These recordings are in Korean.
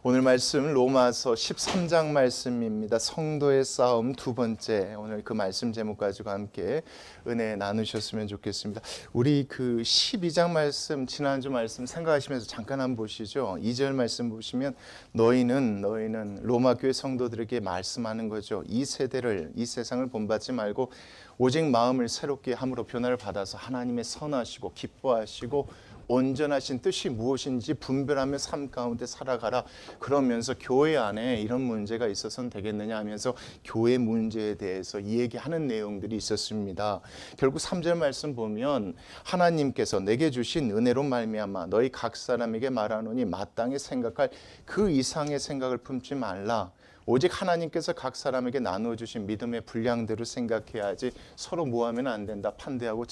오늘 말씀 로마서 13장 말씀입니다. 성도의 싸움 두 번째. 오늘 그 말씀 제목 가지고 함께 은혜 나누셨으면 좋겠습니다. 우리 그 12장 말씀, 지난주 말씀 생각하시면서 잠깐 한번 보시죠. 2절 말씀 보시면 너희는 로마 교회 성도들에게 말씀하는 거죠. 이 세대를, 이 세상을 본받지 말고 오직 마음을 새롭게 함으로 변화를 받아서 하나님의 선하시고 기뻐하시고 온전하신 뜻이 무엇인지 분별하며 삶 가운데 살아가라. 그러면서 교회 안에 이런 문제가 있어서는 되겠느냐 하면서 교회 문제에 대해서 얘기하는 내용들이 있었습니다. 결국 3절 말씀 보면 하나님께서 내게 주신 은혜로 말미암아 너희 각 사람에게 말하노니 마땅히 생각할 그 이상의 생각을 품지 말라. 오직 하나님께서 각 사람에게 나누어 주신 믿음의 분량대로 생각해야지 서로 모하면 안 된다. 판대하고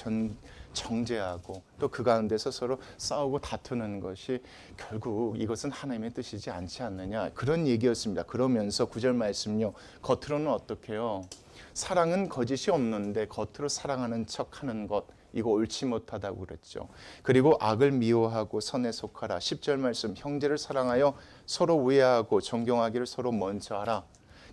정죄하고 또 그 가운데서 서로 싸우고 다투는 것이 결국 이것은 하나님의 뜻이지 않지 않느냐, 그런 얘기였습니다. 그러면서 9절 말씀요, 겉으로는 어떻게요? 사랑은 거짓이 없는데 겉으로 사랑하는 척하는 것, 이거 옳지 못하다고 그랬죠. 그리고 악을 미워하고 선에 속하라. 10절 말씀, 형제를 사랑하여 서로 우애하고 존경하기를 서로 먼저 하라.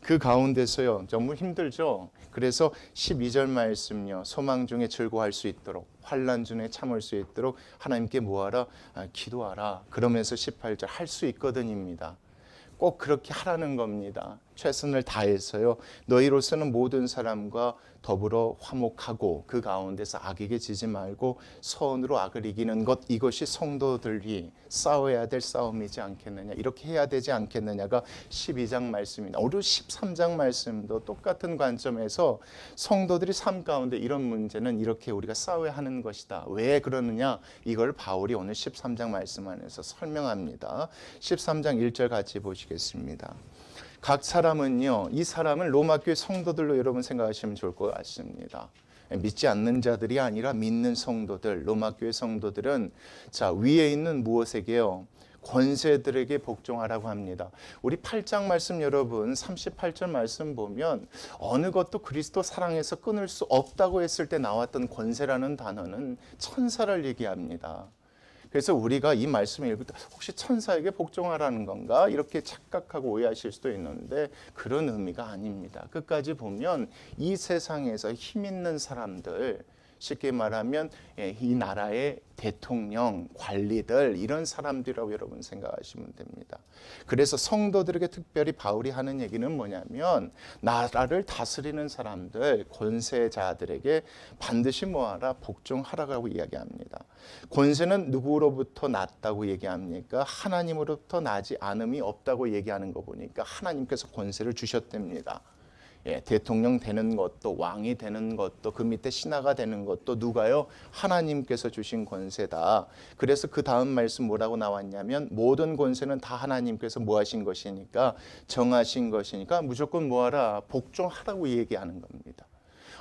그 가운데서요, 너무 힘들죠. 그래서 12절 말씀요, 소망 중에 즐거워할 수 있도록, 환난 중에 참을 수 있도록 하나님께 뭐하라? 기도하라. 그러면서 18절 할 수 있거든입니다. 꼭 그렇게 하라는 겁니다. 최선을 다해서요, 너희로서는 모든 사람과 더불어 화목하고 그 가운데서 악에게 지지 말고 선으로 악을 이기는 것, 이것이 성도들이 싸워야 될 싸움이지 않겠느냐, 이렇게 해야 되지 않겠느냐가 12장 말씀입니다. 오늘 13장 말씀도 똑같은 관점에서 성도들이 삶 가운데 이런 문제는 이렇게 우리가 싸워야 하는 것이다. 왜 그러느냐, 이걸 바울이 오늘 13장 말씀 안에서 설명합니다. 13장 1절 같이 보시겠습니다. 각 사람은요, 이 사람은 로마 교회 성도들로 여러분 생각하시면 좋을 것 같습니다. 믿지 않는 자들이 아니라 믿는 성도들, 로마 교회 성도들은 자, 위에 있는 무엇에게요? 권세들에게 복종하라고 합니다. 우리 8장 말씀 여러분 38절 말씀 보면 어느 것도 그리스도 사랑에서 끊을 수 없다고 했을 때 나왔던 권세라는 단어는 천사를 얘기합니다. 그래서 우리가 이 말씀을 읽을 때 혹시 천사에게 복종하라는 건가? 이렇게 착각하고 오해하실 수도 있는데 그런 의미가 아닙니다. 끝까지 보면 이 세상에서 힘 있는 사람들, 쉽게 말하면 이 나라의 대통령, 관리들, 이런 사람들이라고 여러분 생각하시면 됩니다. 그래서 성도들에게 특별히 바울이 하는 얘기는 뭐냐면 나라를 다스리는 사람들, 권세자들에게 반드시 뭐하라? 복종하라고 이야기합니다. 권세는 누구로부터 났다고 얘기합니까? 하나님으로부터 나지 않음이 없다고 얘기하는 거 보니까 하나님께서 권세를 주셨답니다. 대통령 되는 것도, 왕이 되는 것도, 그 밑에 신하가 되는 것도 누가요? 하나님께서 주신 권세다. 그래서 그 다음 말씀 뭐라고 나왔냐면 모든 권세는 다 하나님께서 뭐 하신 것이니까, 정하신 것이니까 무조건 뭐하라? 복종하라고 얘기하는 겁니다.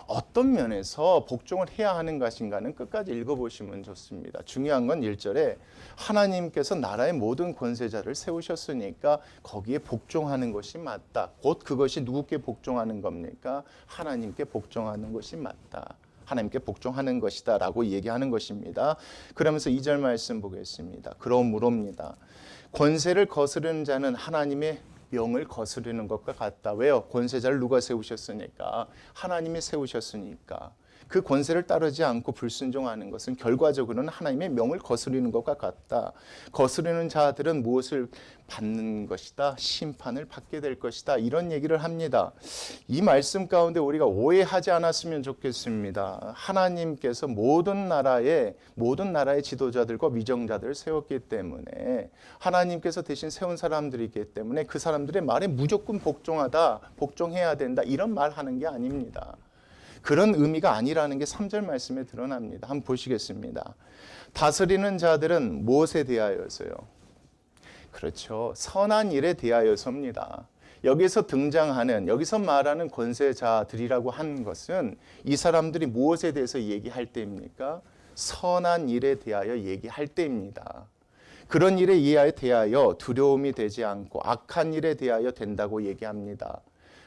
어떤 면에서 복종을 해야 하는 것인가는 끝까지 읽어보시면 좋습니다. 중요한 건 1절에 하나님께서 나라의 모든 권세자를 세우셨으니까 거기에 복종하는 것이 맞다. 곧 그것이 누구께 복종하는 겁니까? 하나님께 복종하는 것이 맞다. 하나님께 복종하는 것이다 라고 얘기하는 것입니다. 그러면서 2절 말씀 보겠습니다. 그러므로입니다. 권세를 거스르는 자는 하나님의 명을 거스르는 것과 같다. 왜요? 권세자를 누가 세우셨으니까? 하나님이 세우셨으니까. 그 권세를 따르지 않고 불순종하는 것은 결과적으로는 하나님의 명을 거스르는 것과 같다. 거스르는 자들은 무엇을 받는 것이다? 심판을 받게 될 것이다. 이런 얘기를 합니다. 이 말씀 가운데 우리가 오해하지 않았으면 좋겠습니다. 하나님께서 모든 나라의 지도자들과 위정자들을 세웠기 때문에, 하나님께서 대신 세운 사람들이기 때문에 그 사람들의 말에 무조건 복종하다, 복종해야 된다, 이런 말 하는 게 아닙니다. 그런 의미가 아니라는 게 3절 말씀에 드러납니다. 한번 보시겠습니다. 다스리는 자들은 무엇에 대하여서요? 그렇죠. 선한 일에 대하여서입니다. 여기서 등장하는, 여기서 말하는 권세자들이라고 하는 것은 이 사람들이 무엇에 대해서 얘기할 때입니까? 선한 일에 대하여 얘기할 때입니다. 그런 일에 대하여 두려움이 되지 않고 악한 일에 대하여 된다고 얘기합니다.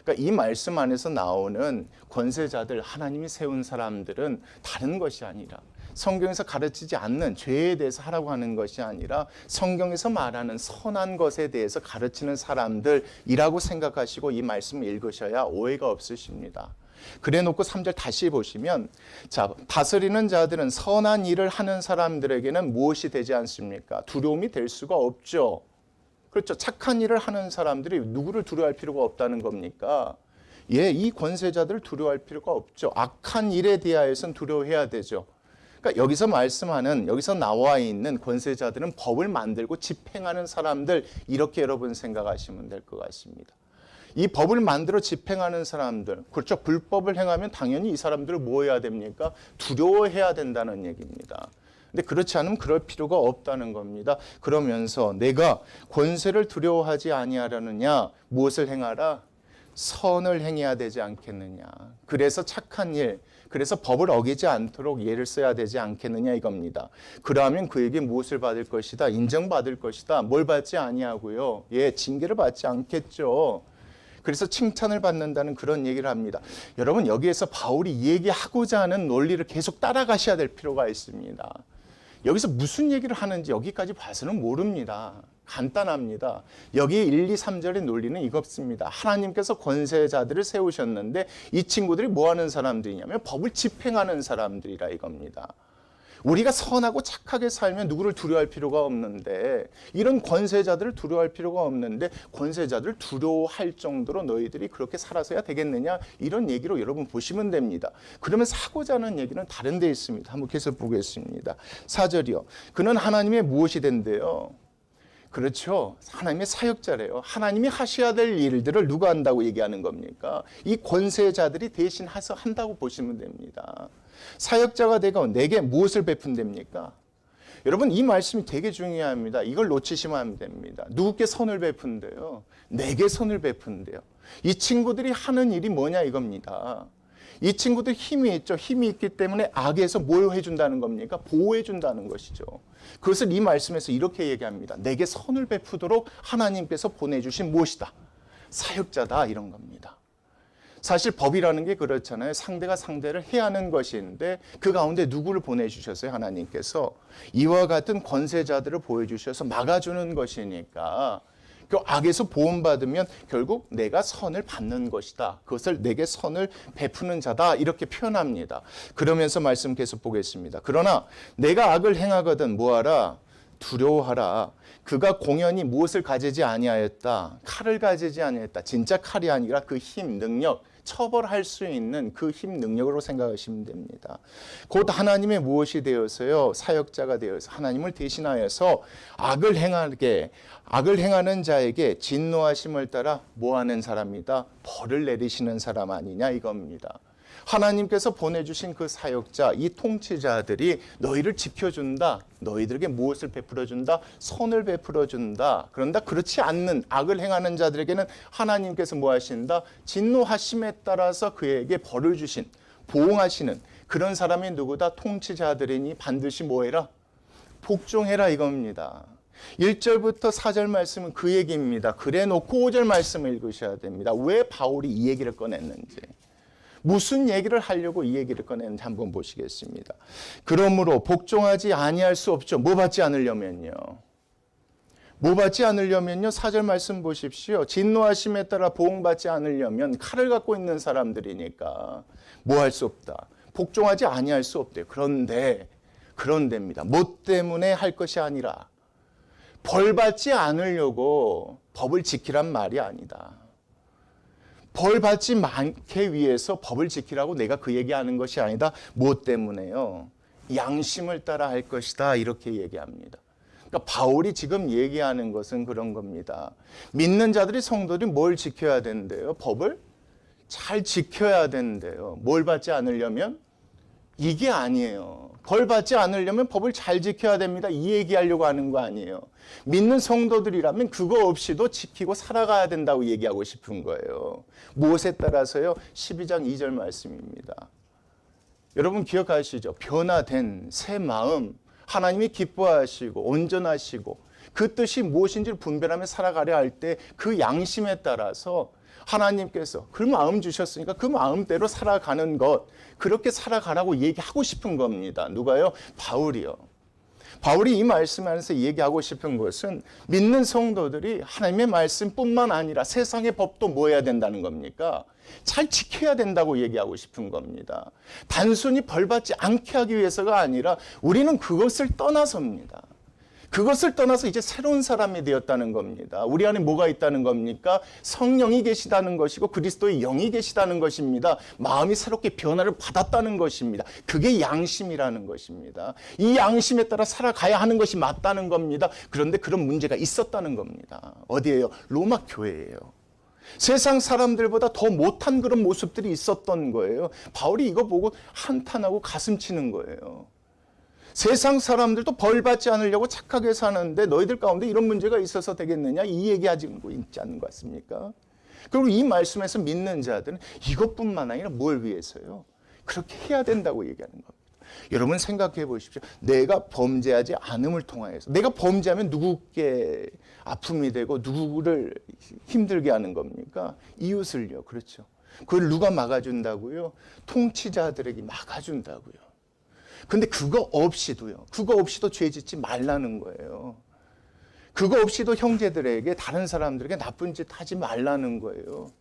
그러니까 이 말씀 안에서 나오는 권세자들, 하나님이 세운 사람들은 다른 것이 아니라 성경에서 가르치지 않는 죄에 대해서 하라고 하는 것이 아니라 성경에서 말하는 선한 것에 대해서 가르치는 사람들이라고 생각하시고 이 말씀을 읽으셔야 오해가 없으십니다. 그래 놓고 3절 다시 보시면, 자, 다스리는 자들은 선한 일을 하는 사람들에게는 무엇이 되지 않습니까? 두려움이 될 수가 없죠. 그렇죠. 착한 일을 하는 사람들이 누구를 두려워할 필요가 없다는 겁니까? 예, 이 권세자들을 두려워할 필요가 없죠. 악한 일에 대하여서는 두려워해야 되죠. 그러니까 여기서 나와 있는 권세자들은 법을 만들고 집행하는 사람들, 이렇게 여러분 생각하시면 될 것 같습니다. 이 법을 만들어 집행하는 사람들, 그렇죠. 불법을 행하면 당연히 이 사람들을 뭐 해야 됩니까? 두려워해야 된다는 얘기입니다. 근데 그렇지 않으면 그럴 필요가 없다는 겁니다. 그러면서 내가 권세를 두려워하지 아니하려느냐? 무엇을 행하라? 선을 행해야 되지 않겠느냐? 그래서 착한 일, 그래서 법을 어기지 않도록 예를 써야 되지 않겠느냐 이겁니다. 그러면 그에게 무엇을 받을 것이다? 인정받을 것이다. 뭘 받지 아니하고요? 예, 징계를 받지 않겠죠. 그래서 칭찬을 받는다는 그런 얘기를 합니다. 여러분, 여기에서 바울이 얘기하고자 하는 논리를 계속 따라가셔야 될 필요가 있습니다. 여기서 무슨 얘기를 하는지 여기까지 봐서는 모릅니다. 간단합니다. 여기 1, 2, 3절의 논리는 이겁니다. 하나님께서 권세자들을 세우셨는데 이 친구들이 뭐 하는 사람들이냐면 법을 집행하는 사람들이라 이겁니다. 우리가 선하고 착하게 살면 누구를 두려워할 필요가 없는데, 이런 권세자들을 두려워할 필요가 없는데 권세자들을 두려워할 정도로 너희들이 그렇게 살아서야 되겠느냐, 이런 얘기로 여러분 보시면 됩니다. 그러면서 하고자 하는 얘기는 다른 데 있습니다. 한번 계속 보겠습니다. 4절이요. 그는 하나님의 무엇이 된대요? 그렇죠. 하나님의 사역자래요. 하나님이 하셔야 될 일들을 누가 한다고 얘기하는 겁니까? 이 권세자들이 대신 해서 한다고 보시면 됩니다. 사역자가 되고 내게 무엇을 베푼답니까? 여러분, 이 말씀이 되게 중요합니다. 이걸 놓치시면 안 됩니다. 누구께 선을 베푼대요? 내게 선을 베푼대요. 이 친구들이 하는 일이 뭐냐 이겁니다. 이 친구들 힘이 있죠. 힘이 있기 때문에 악에서 뭘 해준다는 겁니까? 보호해준다는 것이죠. 그것을 이 말씀에서 이렇게 얘기합니다. 내게 선을 베푸도록 하나님께서 보내주신 무엇이다? 사역자다, 이런 겁니다. 사실 법이라는 게 그렇잖아요. 상대가 상대를 해야 하는 것인데 그 가운데 누구를 보내주셨어요? 하나님께서 이와 같은 권세자들을 보여주셔서 막아주는 것이니까, 그 악에서 보호받으면 결국 내가 선을 받는 것이다. 그것을 내게 선을 베푸는 자다, 이렇게 표현합니다. 그러면서 말씀 계속 보겠습니다. 그러나 내가 악을 행하거든 뭐하라? 두려워하라. 그가 공연히 무엇을 가지지 아니하였다? 칼을 가지지 아니하였다. 진짜 칼이 아니라 그 힘, 능력, 처벌할 수 있는 그 힘, 능력으로 생각하시면 됩니다. 곧 하나님의 무엇이 되어서요? 사역자가 되어서 하나님을 대신하여서 악을 행하는 자에게 진노하심을 따라 뭐하는 사람이다? 벌을 내리시는 사람 아니냐 이겁니다. 하나님께서 보내주신 그 사역자, 이 통치자들이 너희를 지켜준다. 너희들에게 무엇을 베풀어준다? 선을 베풀어준다. 그런다 그렇지 않는 악을 행하는 자들에게는 하나님께서 뭐 하신다? 진노하심에 따라서 그에게 벌을 주신, 보응하시는 그런 사람이 누구다? 통치자들이니 반드시 뭐해라? 복종해라 이겁니다. 1절부터 4절 말씀은 그 얘기입니다. 그래 놓고 5절 말씀을 읽으셔야 됩니다. 왜 바울이 이 얘기를 꺼냈는지, 무슨 얘기를 하려고 이 얘기를 꺼냈는지 한번 보시겠습니다. 그러므로 복종하지 아니할 수 없죠. 뭐 받지 않으려면요. 뭐 받지 않으려면요. 4절 말씀 보십시오. 진노하심에 따라 보응받지 않으려면 칼을 갖고 있는 사람들이니까 뭐 할 수 없다. 복종하지 아니할 수 없대요. 그런데입니다. 뭐 때문에 할 것이 아니라 벌 받지 않으려고 법을 지키란 말이 아니다. 벌 받지 않게 위해서 법을 지키라고 내가 그 얘기하는 것이 아니다. 무엇 때문에요? 양심을 따라 할 것이다, 이렇게 얘기합니다. 그러니까 바울이 지금 얘기하는 것은 그런 겁니다. 믿는 자들이, 성도들이 뭘 지켜야 된대요? 법을 잘 지켜야 된대요. 뭘 받지 않으려면? 이게 아니에요. 벌 받지 않으려면 법을 잘 지켜야 됩니다, 이 얘기하려고 하는 거 아니에요. 믿는 성도들이라면 그거 없이도 지키고 살아가야 된다고 얘기하고 싶은 거예요. 무엇에 따라서요? 12장 2절 말씀입니다. 여러분 기억하시죠? 변화된 새 마음, 하나님이 기뻐하시고 온전하시고 그 뜻이 무엇인지를 분별하며 살아가려 할 때 그 양심에 따라서 하나님께서 그 마음 주셨으니까 그 마음대로 살아가는 것, 그렇게 살아가라고 얘기하고 싶은 겁니다. 누가요? 바울이요. 바울이 이 말씀 안에서 얘기하고 싶은 것은 믿는 성도들이 하나님의 말씀뿐만 아니라 세상의 법도 뭐 해야 된다는 겁니까? 잘 지켜야 된다고 얘기하고 싶은 겁니다. 단순히 벌받지 않게 하기 위해서가 아니라 우리는 그것을 떠나서입니다. 그것을 떠나서 이제 새로운 사람이 되었다는 겁니다. 우리 안에 뭐가 있다는 겁니까? 성령이 계시다는 것이고 그리스도의 영이 계시다는 것입니다. 마음이 새롭게 변화를 받았다는 것입니다. 그게 양심이라는 것입니다. 이 양심에 따라 살아가야 하는 것이 맞다는 겁니다. 그런데 그런 문제가 있었다는 겁니다. 어디예요? 로마 교회예요. 세상 사람들보다 더 못한 그런 모습들이 있었던 거예요. 바울이 이거 보고 한탄하고 가슴 치는 거예요. 세상 사람들도 벌 받지 않으려고 착하게 사는데 너희들 가운데 이런 문제가 있어서 되겠느냐? 이 얘기하지 있지 않는 것 같습니까? 그리고 이 말씀에서 믿는 자들은 이것뿐만 아니라 뭘 위해서요? 그렇게 해야 된다고 얘기하는 겁니다. 여러분 생각해 보십시오. 내가 범죄하지 않음을 통하여서, 내가 범죄하면 누구께 아픔이 되고 누구를 힘들게 하는 겁니까? 이웃을요. 그렇죠. 그걸 누가 막아준다고요? 통치자들에게 막아준다고요. 근데 그거 없이도 죄 짓지 말라는 거예요. 그거 없이도 형제들에게, 다른 사람들에게 나쁜 짓 하지 말라는 거예요.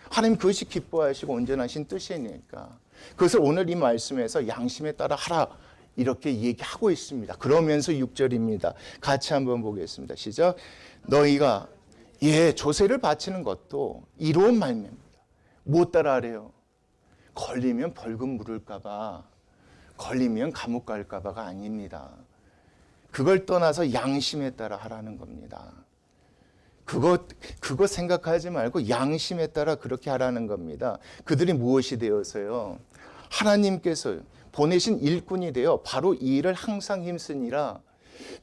하나님 그것이 기뻐하시고 온전하신 뜻이니까. 그것을 오늘 이 말씀에서 양심에 따라 하라 이렇게 얘기하고 있습니다. 그러면서 6절입니다. 같이 한번 보겠습니다. 시작. 너희가 조세를 바치는 것도 이로운 말입니다. 못 따라 하래요. 걸리면 벌금 물을까 봐, 걸리면 감옥 갈까 봐가 아닙니다. 그걸 떠나서 양심에 따라 하라는 겁니다. 그거 생각하지 말고 양심에 따라 그렇게 하라는 겁니다. 그들이 무엇이 되어서요? 하나님께서 보내신 일꾼이 되어 바로 이 일을 항상 힘쓰니라.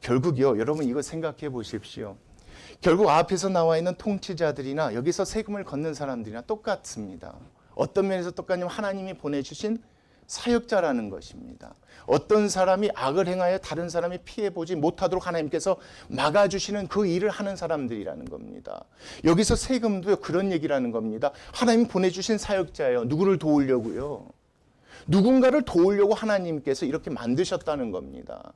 결국요, 여러분 이거 생각해 보십시오. 결국 앞에서 나와 있는 통치자들이나 여기서 세금을 걷는 사람들이나 똑같습니다. 어떤 면에서 똑같냐면 하나님이 보내주신 사역자라는 것입니다. 어떤 사람이 악을 행하여 다른 사람이 피해보지 못하도록 하나님께서 막아주시는 그 일을 하는 사람들이라는 겁니다. 여기서 세금도 그런 얘기라는 겁니다. 하나님 보내주신 사역자예요. 누구를 도우려고요? 누군가를 도우려고 하나님께서 이렇게 만드셨다는 겁니다.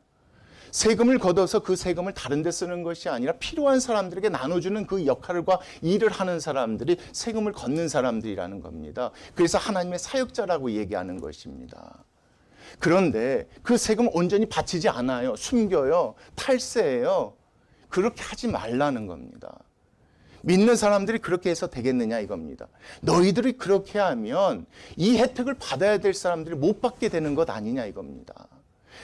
세금을 걷어서 그 세금을 다른 데 쓰는 것이 아니라 필요한 사람들에게 나눠주는 그 역할과 일을 하는 사람들이 세금을 걷는 사람들이라는 겁니다. 그래서 하나님의 사역자라고 얘기하는 것입니다. 그런데 그 세금 온전히 바치지 않아요. 숨겨요. 탈세해요. 그렇게 하지 말라는 겁니다. 믿는 사람들이 그렇게 해서 되겠느냐 이겁니다. 너희들이 그렇게 하면 이 혜택을 받아야 될 사람들이 못 받게 되는 것 아니냐 이겁니다.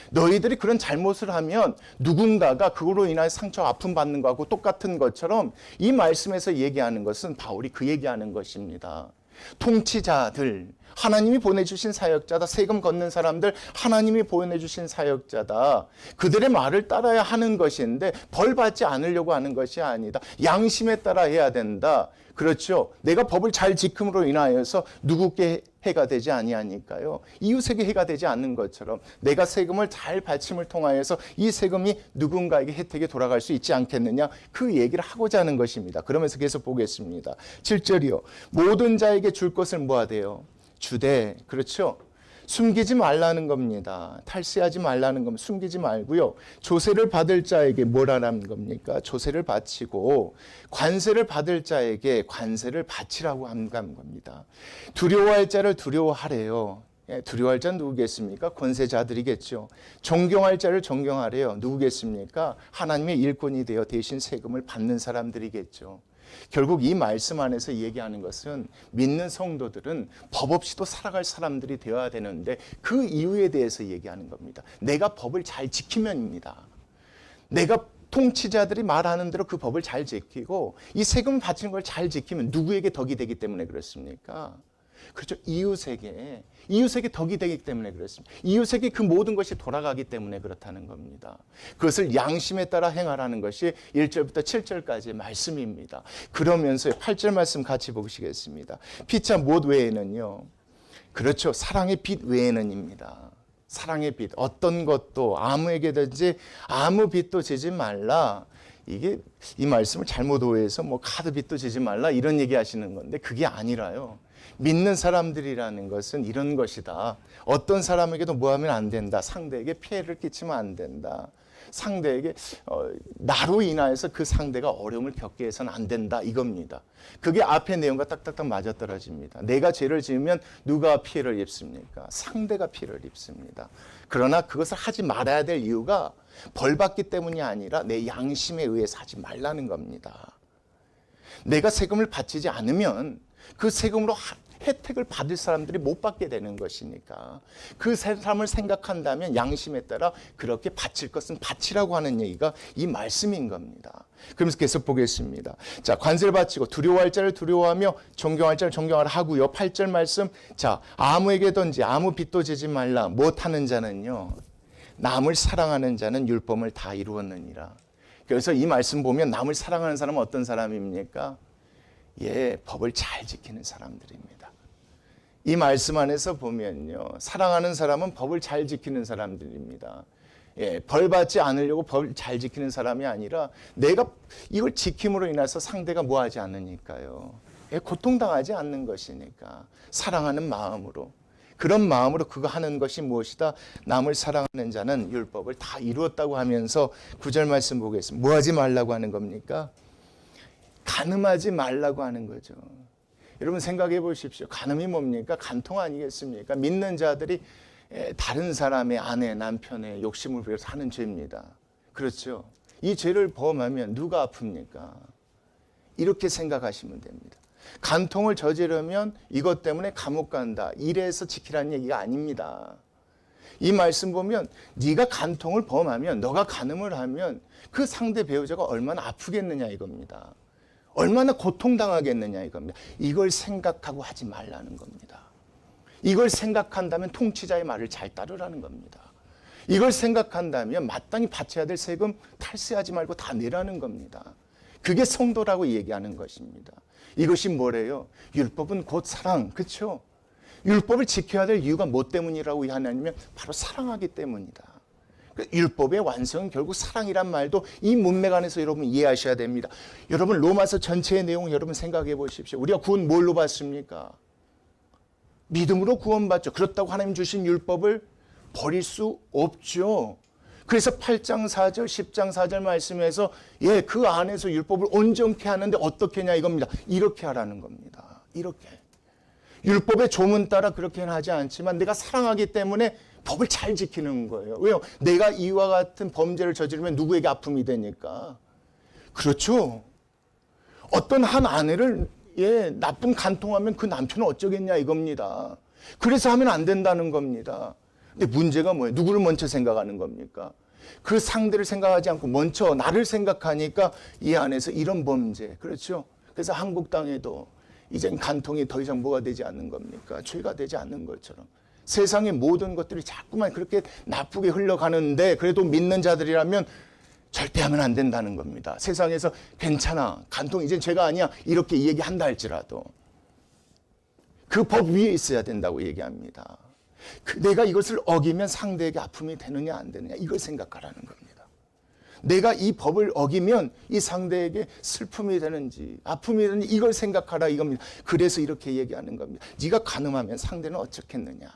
너희들이 그런 잘못을 하면 누군가가 그걸로 인하여 상처 아픔 받는 거하고 똑같은 것처럼 이 말씀에서 얘기하는 것은 바울이 그 얘기하는 것입니다. 통치자들, 하나님이 보내주신 사역자다. 세금 걷는 사람들, 하나님이 보내주신 사역자다. 그들의 말을 따라야 하는 것인데 벌 받지 않으려고 하는 것이 아니다. 양심에 따라 해야 된다. 그렇죠. 내가 법을 잘 지킴으로 인하여서 누구께 해가 되지 아니하니까요. 이웃에게 해가 되지 않는 것처럼 내가 세금을 잘 바침을 통하여서 이 세금이 누군가에게 혜택이 돌아갈 수 있지 않겠느냐. 그 얘기를 하고자 하는 것입니다. 그러면서 계속 보겠습니다. 7절이요. 모든 자에게 줄 것을 모아대요. 주되, 그렇죠. 숨기지 말라는 겁니다. 탈세하지 말라는 겁니다. 숨기지 말고요. 조세를 받을 자에게 뭐라는 겁니까? 조세를 바치고 관세를 받을 자에게 관세를 바치라고 한 겁니다. 두려워할 자를 두려워하래요. 두려워할 자는 누구겠습니까? 권세자들이겠죠. 존경할 자를 존경하래요. 누구겠습니까? 하나님의 일꾼이 되어 대신 세금을 받는 사람들이겠죠. 결국 이 말씀 안에서 얘기하는 것은 믿는 성도들은 법 없이도 살아갈 사람들이 되어야 되는데 그 이유에 대해서 얘기하는 겁니다. 내가 법을 잘 지키면입니다. 내가 통치자들이 말하는 대로 그 법을 잘 지키고 이 세금 바치는 걸 잘 지키면 누구에게 덕이 되기 때문에 그렇습니까? 그렇죠. 이웃에게 덕이 되기 때문에 그렇습니다. 이웃에게 그 모든 것이 돌아가기 때문에 그렇다는 겁니다. 그것을 양심에 따라 행하라는 것이 1절부터 7절까지의 말씀입니다. 그러면서 8절 말씀 같이 보시겠습니다. 피차 못 외에는요. 그렇죠. 사랑의 빛 외에는입니다. 사랑의 빛, 어떤 것도 아무에게든지 아무 빛도 지지 말라. 이게 이 말씀을 잘못 오해해서 뭐 카드빚도 지지 말라 이런 얘기 하시는 건데 그게 아니라요. 믿는 사람들이라는 것은 이런 것이다. 어떤 사람에게도 뭐 하면 안 된다. 상대에게 피해를 끼치면 안 된다. 상대에게 나로 인하여서 그 상대가 어려움을 겪게 해서는 안 된다 이겁니다. 그게 앞의 내용과 딱딱딱 맞아떨어집니다. 내가 죄를 지으면 누가 피해를 입습니까? 상대가 피해를 입습니다. 그러나 그것을 하지 말아야 될 이유가 벌받기 때문이 아니라 내 양심에 의해서 하지 말라는 겁니다. 내가 세금을 바치지 않으면 그 세금으로 혜택을 받을 사람들이 못 받게 되는 것이니까 그 사람을 생각한다면 양심에 따라 그렇게 바칠 것은 바치라고 하는 얘기가 이 말씀인 겁니다. 그러면서 계속 보겠습니다. 자, 관세를 바치고 두려워할 자를 두려워하며 존경할 자를 존경하라 하고요. 8절 말씀. 자, 아무에게든지 아무 빚도 지지 말라. 못하는 자는요. 남을 사랑하는 자는 율법을 다 이루었느니라. 그래서 이 말씀 보면 남을 사랑하는 사람은 어떤 사람입니까? 예, 법을 잘 지키는 사람들입니다. 이 말씀 안에서 보면요. 사랑하는 사람은 법을 잘 지키는 사람들입니다. 예, 벌 받지 않으려고 법을 잘 지키는 사람이 아니라 내가 이걸 지킴으로 인해서 상대가 뭐 하지 않으니까요. 예, 고통당하지 않는 것이니까. 사랑하는 마음으로. 그런 마음으로 그거 하는 것이 무엇이다? 남을 사랑하는 자는 율법을 다 이루었다고 하면서 9절 말씀 보겠습니다. 뭐 하지 말라고 하는 겁니까? 간음하지 말라고 하는 거죠. 여러분 생각해 보십시오. 간음이 뭡니까? 간통 아니겠습니까? 믿는 자들이 다른 사람의 아내, 남편의 욕심을 부려서 하는 죄입니다. 그렇죠? 이 죄를 범하면 누가 아픕니까? 이렇게 생각하시면 됩니다. 간통을 저지르면 이것 때문에 감옥 간다. 이래서 지키라는 얘기가 아닙니다. 이 말씀 보면 네가 간통을 범하면 너가 간음을 하면 그 상대 배우자가 얼마나 아프겠느냐 이겁니다. 얼마나 고통당하겠느냐 이겁니다. 이걸 생각하고 하지 말라는 겁니다. 이걸 생각한다면 통치자의 말을 잘 따르라는 겁니다. 이걸 생각한다면 마땅히 바쳐야 될 세금 탈세하지 말고 다 내라는 겁니다. 그게 성도라고 얘기하는 것입니다. 이것이 뭐래요? 율법은 곧 사랑, 그렇죠? 율법을 지켜야 될 이유가 뭐 때문이라고 하냐면 바로 사랑하기 때문이다. 율법의 완성은 결국 사랑이란 말도 이 문맥 안에서 여러분 이해하셔야 됩니다. 여러분 로마서 전체의 내용 여러분 생각해 보십시오. 우리가 구원 뭘로 받습니까? 믿음으로 구원받죠. 그렇다고 하나님 주신 율법을 버릴 수 없죠. 그래서 8장 4절, 10장 4절 말씀에서 예, 그 안에서 율법을 온전케 하는데 어떻게 하냐 이겁니다. 이렇게 하라는 겁니다. 이렇게. 율법의 조문 따라 그렇게는 하지 않지만 내가 사랑하기 때문에 법을 잘 지키는 거예요. 왜요? 내가 이와 같은 범죄를 저지르면 누구에게 아픔이 되니까. 그렇죠. 어떤 한 아내를 예, 나쁜 간통하면 그 남편은 어쩌겠냐 이겁니다. 그래서 하면 안 된다는 겁니다. 근데 문제가 뭐예요? 누구를 먼저 생각하는 겁니까? 그 상대를 생각하지 않고 먼저 나를 생각하니까 이 안에서 이런 범죄. 그렇죠. 그래서 한국 땅에도 이젠 간통이 더 이상 뭐가 되지 않는 겁니까? 죄가 되지 않는 것처럼. 세상의 모든 것들이 자꾸만 그렇게 나쁘게 흘러가는데 그래도 믿는 자들이라면 절대 하면 안 된다는 겁니다. 세상에서 괜찮아. 간통 이젠 죄가 아니야. 이렇게 얘기한다 할지라도 그 법 위에 있어야 된다고 얘기합니다. 내가 이것을 어기면 상대에게 아픔이 되느냐 안 되느냐 이걸 생각하라는 겁니다. 내가 이 법을 어기면 이 상대에게 슬픔이 되는지 아픔이 되는지 이걸 생각하라 이겁니다. 그래서 이렇게 얘기하는 겁니다. 네가 간음하면 상대는 어떻겠느냐.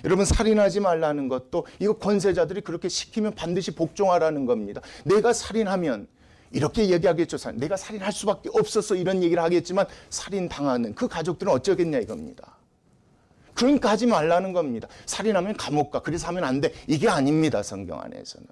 여러분 살인하지 말라는 것도 이거 권세자들이 그렇게 시키면 반드시 복종하라는 겁니다. 내가 살인하면 이렇게 얘기하겠죠. 내가 살인할 수밖에 없어서 이런 얘기를 하겠지만 살인당하는 그 가족들은 어쩌겠냐 이겁니다. 그러니까 하지 말라는 겁니다. 살인하면 감옥 가. 그래서 하면 안 돼. 이게 아닙니다. 성경 안에서는.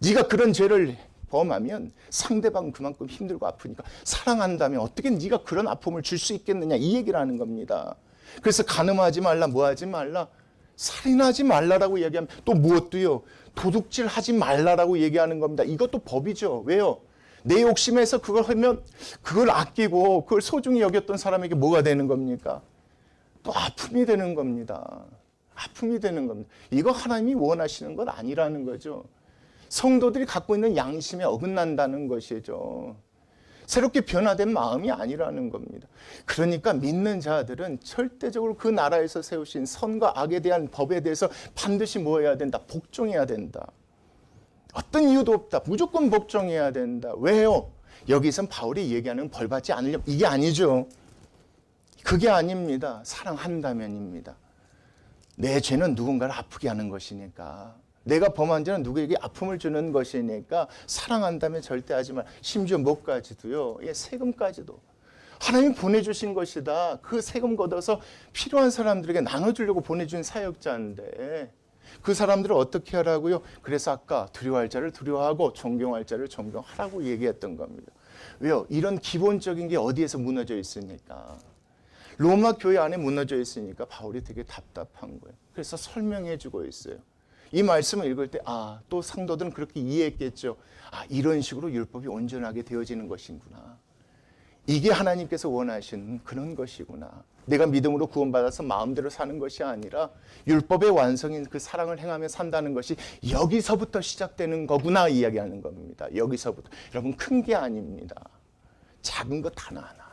네가 그런 죄를 범하면 상대방은 그만큼 힘들고 아프니까 사랑한다면 어떻게 네가 그런 아픔을 줄 수 있겠느냐 이 얘기를 하는 겁니다. 그래서 간음하지 말라 뭐 하지 말라 살인하지 말라라고 얘기하면 또 무엇도요 도둑질 하지 말라라고 얘기하는 겁니다. 이것도 법이죠. 왜요? 내 욕심에서 그걸 하면 그걸 아끼고 그걸 소중히 여겼던 사람에게 뭐가 되는 겁니까? 또 아픔이 되는 겁니다. 아픔이 되는 겁니다. 이거 하나님이 원하시는 건 아니라는 거죠. 성도들이 갖고 있는 양심에 어긋난다는 것이죠. 새롭게 변화된 마음이 아니라는 겁니다. 그러니까 믿는 자들은 절대적으로 그 나라에서 세우신 선과 악에 대한 법에 대해서 반드시 뭐 해야 된다? 복종해야 된다. 어떤 이유도 없다. 무조건 복종해야 된다. 왜요? 여기선 바울이 얘기하는 벌 받지 않으려면 이게 아니죠. 그게 아닙니다. 사랑한다면입니다. 내 죄는 누군가를 아프게 하는 것이니까, 내가 범한 죄는 누구에게 아픔을 주는 것이니까 사랑한다면 절대 하지 말. 심지어 뭐까지도요. 세금까지도. 하나님이 보내주신 것이다. 그 세금 걷어서 필요한 사람들에게 나눠주려고 보내준 사역자인데 그 사람들을 어떻게 하라고요? 그래서 아까 두려워할 자를 두려워하고 존경할 자를 존경하라고 얘기했던 겁니다. 왜요? 이런 기본적인 게 어디에서 무너져 있으니까. 로마 교회 안에 무너져 있으니까 바울이 되게 답답한 거예요. 그래서 설명해 주고 있어요. 이 말씀을 읽을 때 또 상도들은 그렇게 이해했겠죠. 이런 식으로 율법이 온전하게 되어지는 것이구나. 이게 하나님께서 원하시는 그런 것이구나. 내가 믿음으로 구원받아서 마음대로 사는 것이 아니라 율법의 완성인 그 사랑을 행하며 산다는 것이 여기서부터 시작되는 거구나 이야기하는 겁니다. 여기서부터. 여러분, 큰 게 아닙니다. 작은 것 하나하나.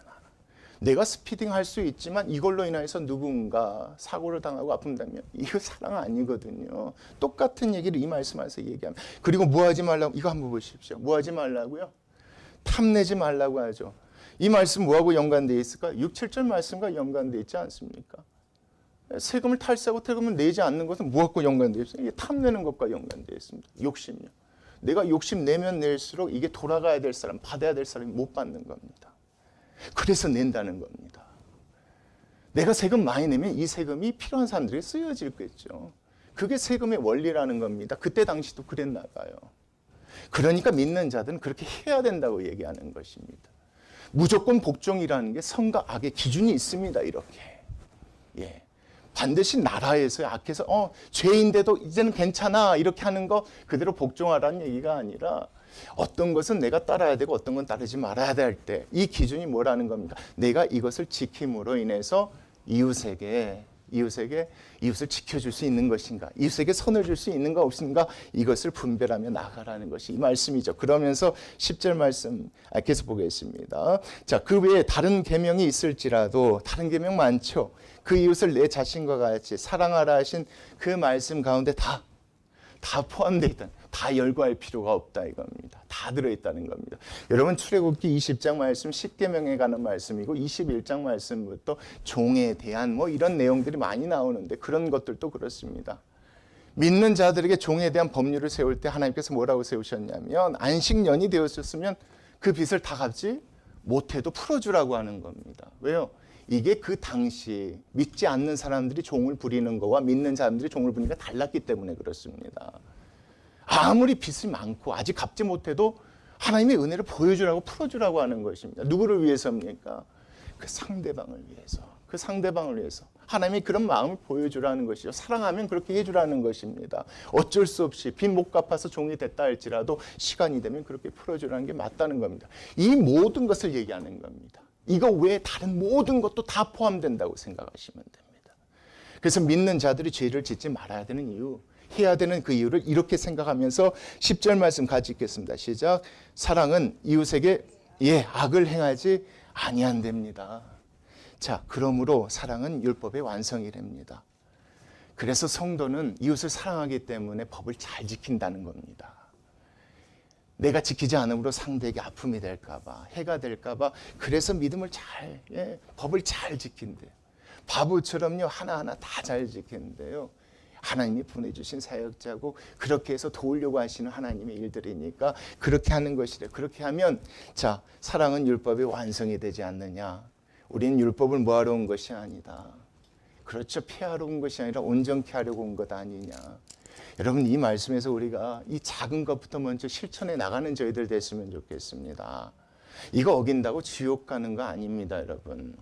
내가 스피딩 할 수 있지만 이걸로 인해서 누군가 사고를 당하고 아픈다면 이거 사랑 아니거든요. 똑같은 얘기를 이 말씀에서 얘기합니다. 그리고 뭐 하지 말라고, 이거 한번 보십시오. 뭐 하지 말라고요? 탐내지 말라고 하죠. 이 말씀 뭐하고 연관되어 있을까? 6, 7절 말씀과 연관되어 있지 않습니까? 세금을 탈세하고 세금을 내지 않는 것은 뭐하고 연관되어 있어요? 이게 탐내는 것과 연관되어 있습니다. 욕심요. 내가 욕심 내면 낼수록 이게 돌아가야 될 사람, 받아야 될 사람이 못 받는 겁니다. 그래서 낸다는 겁니다. 내가 세금 많이 내면 이 세금이 필요한 사람들에게 쓰여지겠죠. 그게 세금의 원리라는 겁니다. 그때 당시도 그랬나 봐요. 그러니까 믿는 자들은 그렇게 해야 된다고 얘기하는 것입니다. 무조건 복종이라는 게 선과 악의 기준이 있습니다. 이렇게. 반드시 나라에서 악해서 죄인데도 이제는 괜찮아 이렇게 하는 거 그대로 복종하라는 얘기가 아니라 어떤 것은 내가 따라야 되고 어떤 건 따르지 말아야 될 때 이 기준이 뭐라는 겁니까? 내가 이것을 지킴으로 인해서 이웃을 지켜줄 수 있는 것인가? 이웃에게 선을 줄 수 있는가 없는가? 이것을 분별하며 나가라는 것이 이 말씀이죠. 그러면서 10절 말씀 계속 보겠습니다. 자, 그 외에 다른 계명이 있을지라도 다른 계명 많죠. 그 이웃을 내 자신과 같이 사랑하라 하신 그 말씀 가운데 다 포함되어 있다. 다 열거할 필요가 없다 이겁니다. 다 들어있다는 겁니다. 여러분, 출애굽기 20장 말씀 10계명에 관한 말씀이고 21장 말씀부터 종에 대한 이런 내용들이 많이 나오는데 그런 것들도 그렇습니다. 믿는 자들에게 종에 대한 법률을 세울 때 하나님께서 뭐라고 세우셨냐면 안식년이 되었었으면 그 빚을 다 갚지 못해도 풀어주라고 하는 겁니다. 왜요? 이게 그 당시 믿지 않는 사람들이 종을 부리는 거와 믿는 사람들이 종을 부리는 게 달랐기 때문에 그렇습니다. 아무리 빚이 많고 아직 갚지 못해도 하나님의 은혜를 보여주라고 풀어주라고 하는 것입니다. 누구를 위해서입니까? 그 상대방을 위해서. 하나님이 그런 마음을 보여주라는 것이죠. 사랑하면 그렇게 해주라는 것입니다. 어쩔 수 없이 빚 못 갚아서 종이 됐다 할지라도 시간이 되면 그렇게 풀어주라는 게 맞다는 겁니다. 이 모든 것을 얘기하는 겁니다. 이거 외에 다른 모든 것도 다 포함된다고 생각하시면 됩니다. 그래서 믿는 자들이 죄를 짓지 말아야 되는 이유, 해야 되는 그 이유를 이렇게 생각하면서 10절 말씀 같이 읽겠습니다. 시작. 사랑은 이웃에게 악을 행하지 아니한답니다. 자, 그러므로 사랑은 율법의 완성이랍니다. 그래서 성도는 이웃을 사랑하기 때문에 법을 잘 지킨다는 겁니다. 내가 지키지 않음으로 상대에게 아픔이 될까 봐, 해가 될까 봐, 그래서 믿음을 법을 잘 지킨대요. 바보처럼요, 하나하나 다 잘 지킨대요. 하나님이 보내주신 사역자고 그렇게 해서 도우려고 하시는 하나님의 일들이니까 그렇게 하는 것이래. 그렇게 하면 자, 사랑은 율법의 완성이 되지 않느냐. 우리는 율법을 뭐하러 온 것이 아니다. 그렇죠. 폐하러 온 것이 아니라 온전케 하려고 온 것 아니냐. 여러분, 이 말씀에서 우리가 이 작은 것부터 먼저 실천해 나가는 저희들 됐으면 좋겠습니다. 이거 어긴다고 지옥 가는 거 아닙니다, 여러분.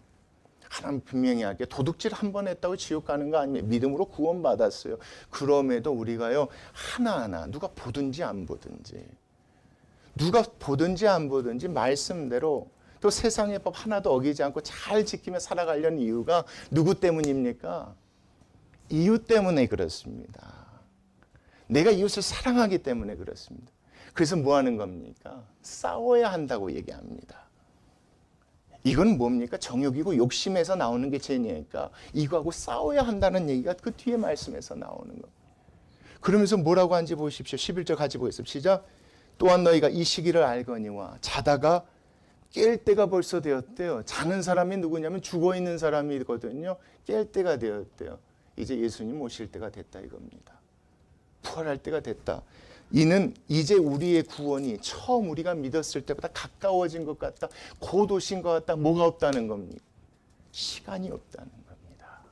하나님 분명히 할게 도둑질 한 번 했다고 지옥 가는 거 아니에요. 믿음으로 구원받았어요. 그럼에도 우리가요, 하나하나 누가 보든지 안 보든지 말씀대로 또 세상의 법 하나도 어기지 않고 잘 지키며 살아가려는 이유가 누구 때문입니까? 이웃 때문에 그렇습니다. 내가 이웃을 사랑하기 때문에 그렇습니다. 그래서 뭐 하는 겁니까? 싸워야 한다고 얘기합니다. 이건 뭡니까? 정욕이고 욕심에서 나오는 게 죄니까 이거하고 싸워야 한다는 얘기가 그 뒤에 말씀에서 나오는 겁니다. 그러면서 뭐라고 하는지 보십시오. 11절 같이 보겠습니다. 시작. 또한 너희가 이 시기를 알거니와 자다가 깰 때가 벌써 되었대요. 자는 사람이 누구냐면 죽어있는 사람이거든요. 깰 때가 되었대요. 이제 예수님 오실 때가 됐다 이겁니다. 부활할 때가 됐다. 이는 이제 우리의 구원이 처음 우리가 믿었을 때보다 가까워진 것 같다. 곧 오신 것 같다. 뭐가 없다는 겁니까? 시간이 없다는 겁니다.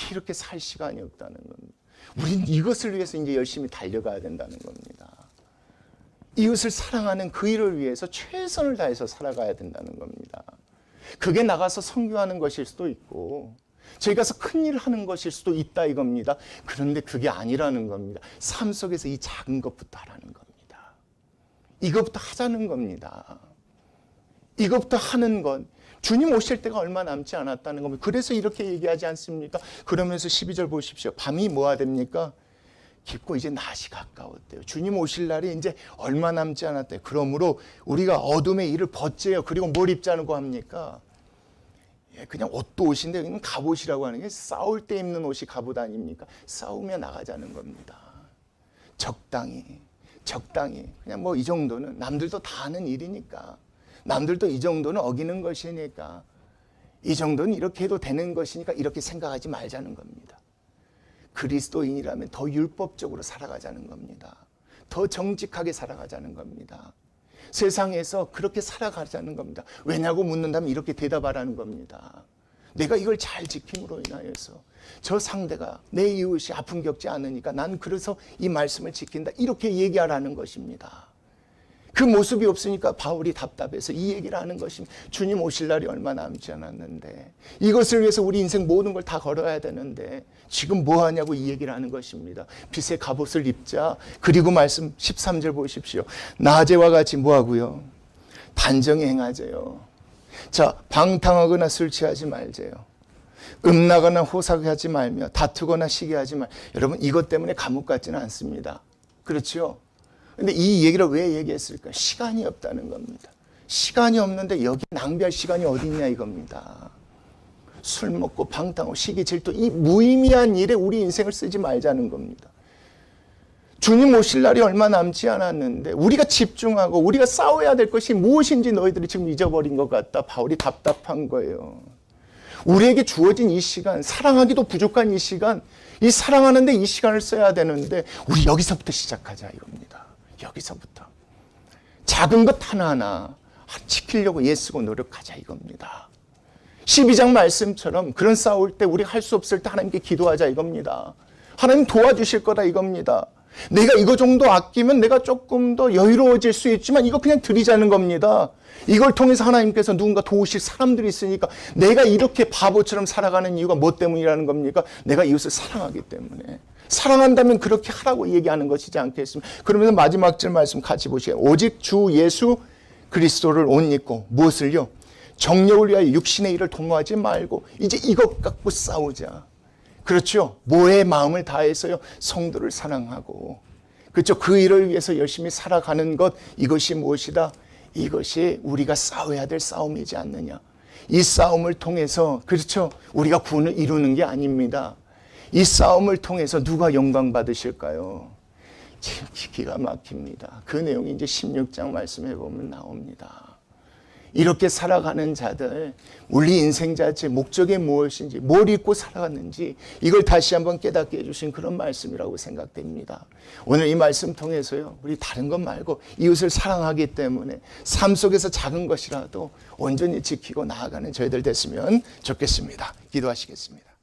이렇게 살 시간이 없다는 겁니다. 우린 이것을 위해서 이제 열심히 달려가야 된다는 겁니다. 이웃을 사랑하는 그 일을 위해서 최선을 다해서 살아가야 된다는 겁니다. 그게 나가서 선교하는 것일 수도 있고 저희 가서 큰 일을 하는 것일 수도 있다 이겁니다. 그런데 그게 아니라는 겁니다. 삶 속에서 이 작은 것부터 하라는 겁니다. 이것부터 하자는 겁니다. 이것부터 하는 것. 주님 오실 때가 얼마 남지 않았다는 겁니다. 그래서 이렇게 얘기하지 않습니까? 그러면서 12절 보십시오. 밤이 뭐가 됩니까? 깊고 이제 낮이 가까웠대요. 주님 오실 날이 이제 얼마 남지 않았대요. 그러므로 우리가 어둠의 일을 벗제요. 그리고 뭘 입자고 합니까? 그냥 옷도 옷인데 그냥 갑옷이라고 하는 게 싸울 때 입는 옷이 갑옷 아닙니까? 싸우며 나가자는 겁니다. 적당히 그냥 뭐 이 정도는 남들도 다 하는 일이니까 남들도 이 정도는 어기는 것이니까 이 정도는 이렇게 해도 되는 것이니까 이렇게 생각하지 말자는 겁니다. 그리스도인이라면 더 율법적으로 살아가자는 겁니다. 더 정직하게 살아가자는 겁니다. 세상에서 그렇게 살아가자는 겁니다. 왜냐고 묻는다면 이렇게 대답하라는 겁니다. 내가 이걸 잘 지킴으로 인하여서 저 상대가 내 이웃이 아픔 겪지 않으니까 난 그래서 이 말씀을 지킨다. 이렇게 얘기하라는 것입니다. 그 모습이 없으니까 바울이 답답해서 이 얘기를 하는 것입니다. 주님 오실 날이 얼마 남지 않았는데 이것을 위해서 우리 인생 모든 걸 다 걸어야 되는데 지금 뭐 하냐고 이 얘기를 하는 것입니다. 빛의 갑옷을 입자. 그리고 말씀 13절 보십시오. 낮에와 같이 뭐 하고요? 단정히 행하재요. 자, 방탕하거나 술 취하지 말재요. 음나거나 호사하지 말며 다투거나 시기하지 말. 여러분 이것 때문에 감옥 같지는 않습니다. 그렇죠? 근데 이 얘기를 왜 얘기했을까? 시간이 없다는 겁니다. 시간이 없는데 여기 낭비할 시간이 어디 있냐 이겁니다. 술 먹고 방탕하고 시기 질투 이 무의미한 일에 우리 인생을 쓰지 말자는 겁니다. 주님 오실 날이 얼마 남지 않았는데 우리가 집중하고 우리가 싸워야 될 것이 무엇인지 너희들이 지금 잊어버린 것 같다. 바울이 답답한 거예요. 우리에게 주어진 이 시간, 사랑하기도 부족한 이 시간, 이 사랑하는데 이 시간을 써야 되는데 우리 여기서부터 시작하자 이겁니다. 여기서부터 작은 것 하나하나 지키려고 애쓰고 노력하자 이겁니다. 12장 말씀처럼 그런 싸울 때 우리 할 수 없을 때 하나님께 기도하자 이겁니다. 하나님 도와주실 거다 이겁니다. 내가 이거 정도 아끼면 내가 조금 더 여유로워질 수 있지만 이거 그냥 드리자는 겁니다. 이걸 통해서 하나님께서 누군가 도우실 사람들이 있으니까 내가 이렇게 바보처럼 살아가는 이유가 뭐 때문이라는 겁니까? 내가 이웃을 사랑하기 때문에. 사랑한다면 그렇게 하라고 얘기하는 것이지 않겠습니까? 그러면서 마지막 절 말씀 같이 보시죠. 오직 주 예수 그리스도를 옷 입고 무엇을요? 정욕을 위하여 육신의 일을 도모하지 말고 이제 이것 갖고 싸우자. 그렇죠? 모의 마음을 다해서요 성도를 사랑하고 그렇죠? 그 일을 위해서 열심히 살아가는 것 이것이 무엇이다? 이것이 우리가 싸워야 될 싸움이지 않느냐. 이 싸움을 통해서 그렇죠? 우리가 구원을 이루는 게 아닙니다. 이 싸움을 통해서 누가 영광 받으실까요? 참 기가 막힙니다. 그 내용이 이제 16장 말씀해 보면 나옵니다. 이렇게 살아가는 자들, 우리 인생 자체 목적이 무엇인지, 뭘 잊고 살아갔는지 이걸 다시 한번 깨닫게 해주신 그런 말씀이라고 생각됩니다. 오늘 이 말씀 통해서요, 우리 다른 것 말고 이웃을 사랑하기 때문에 삶 속에서 작은 것이라도 온전히 지키고 나아가는 저희들 됐으면 좋겠습니다. 기도하시겠습니다.